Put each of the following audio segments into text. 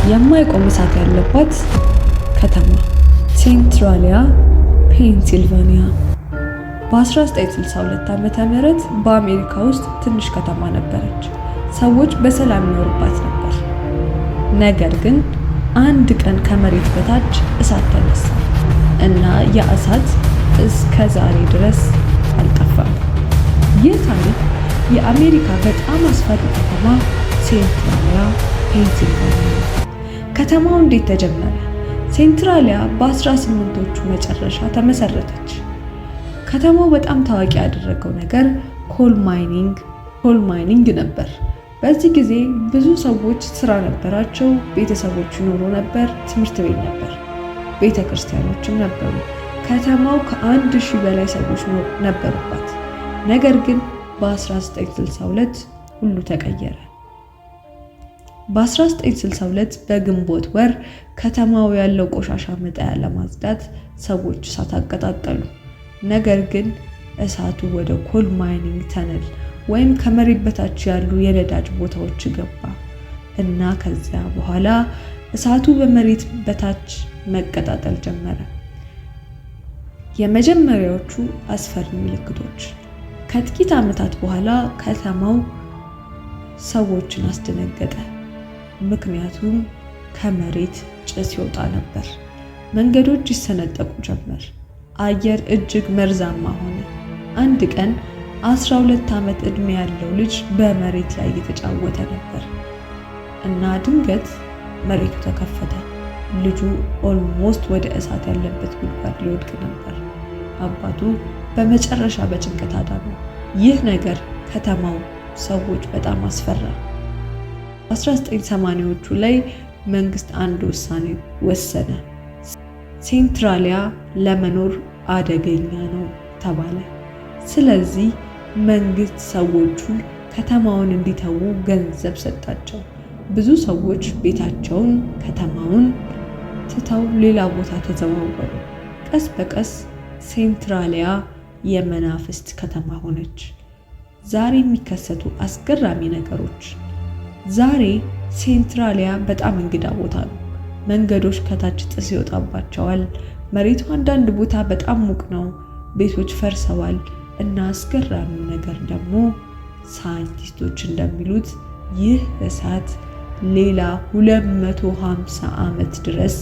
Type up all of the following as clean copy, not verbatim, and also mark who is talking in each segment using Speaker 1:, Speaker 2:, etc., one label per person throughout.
Speaker 1: የማይቆም እሳት ያለባት ከተማ ሴንትራሊያ ፔንሲልቫኒያ። በ1962 ዓ.ም በአሜሪካ ውስጥ ትንሽ ከተማ ነበረች። ሰዎች በሰላም ይኖሩባት ነበር። ነገር ግን አንድ ቀን ከመሬት በታች እሳት ተነሳ እና ያ እሳት እስከ ዛሬ ድረስ አልጠፋም። ይህ ታሪክ የአሜሪካ በጣም አስፈሪ ከተማ ሴንትራሊያ ፔንሲልቫኒያ። ከተማው እንዴት ተጀመረ? ሴንትራሊያ በ18ዎቹ መጨረሻ ተመሰረተች። ከተማው በጣም ታዋቂ ያደረገው ነገር ኮል ማይኒንግ ነበር። በዚህ ጊዜ ብዙ ሰዎች ስራ ነበራቸው፣ ቤተሰቦች ይኖሩ ነበር፣ ትምህርት ቤት ነበር፣ ቤተ ክርስቲያኖችም ነበሩ። ከተማው ከ1000 በላይ ሰዎች ነበሩባት። ነገር ግን በ1962 ሁሉ ተቀየረ። በ1962 በግንቦት ወር ከተማው ያለው ቆሻሻ መጣያ ለማጽዳት ሰዎች እሳት አቀጣጠሉ። ነገር ግን እሳቱ ወደ ኮል ማይኒንግ ተነል ወይም ከመሬት በታች ያሉ የነዳጅ ቦታዎች ገባ እና ከዚያ በኋላ እሳቱ በመሬት በታች መቀጣጠል ጀመረ። የመጀመሪያዎቹ አስፈሪ ምልክቶች። ከጥቂት ዓመታት በኋላ ከተማው ሰዎችን አስደነገጠ፣ ምክንያቱም ከመሬት ጭስ ይወጣ ነበር። መንገዶች ይሰነጠቁ ጀመር። አየር እጅግ መርዛማ ሆነ። አንድ ቀን 12 ዓመት ዕድሜ ያለው ልጅ በመሬት ላይ እየተጫወተ ነበር እና ድንገት መሬቱ ተከፈተ። ልጁ ኦልሞስት ወደ እሳት ያለበት ጉድጓድ ሊወድቅ ነበር። አባቱ በመጨረሻ በጭንቀት አዳነው። ይህ ነገር ከተማው ሰዎች በጣም አስፈራ። 1980ዎቹ ላይ መንግስት አንድ ውሳኔ ወሰነ። ሴንትራሊያ ለመኖር አደገኛ ነው ተባለ። ስለዚህ መንግስት ሰዎቹን ከተማውን እንዲተዉ ገንዘብ ሰጣቸው። ብዙ ሰዎች ቤታቸውን፣ ከተማውን ትተው ሌላ ቦታ ተዘዋወሩ። ቀስ በቀስ ሴንትራሊያ የመናፍስት ከተማ ሆነች። ዛሬ የሚከሰቱ አስገራሚ ነገሮች። ዛሬ ሴንትራሊያ በጣም እንግዳ ቦታ ነው። መንገዶች ከታች ጭስ ይወጣባቸዋል። መሬቱ አንዳንድ ቦታ በጣም ሙቅ ነው። ቤቶች ፈርሰዋል እና አስገራሚው ነገር ደግሞ ሳይንቲስቶች እንደሚሉት ይህ እሳት ሌላ 250 ዓመት ድረስ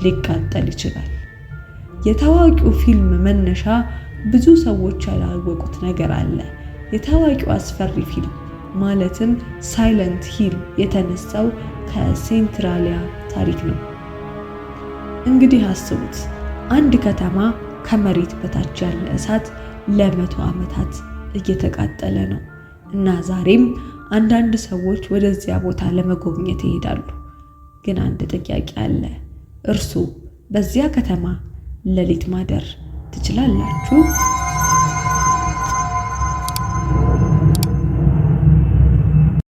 Speaker 1: ሊቃጠል ይችላል። የታዋቂው ፊልም መነሻ ብዙ ሰዎች ያላወቁት ነገር አለ። የታዋቂው አስፈሪ ፊልም ማለትም ሳይለንት ሂል የተነሳው ከሴንትራሊያ ታሪክ ነው። እንግዲህ አስቡት፣ አንድ ከተማ ከመሬት በታች ያለ እሳት ለ100 ዓመታት እየተቃጠለ ነው እና ዛሬም አንዳንድ ሰዎች ወደዚያ ቦታ ለመጎብኘት ይሄዳሉ። ግን አንድ ጥያቄ አለ። እርሱ በዚያ ከተማ ሌሊት ማደር ትችላላችሁ?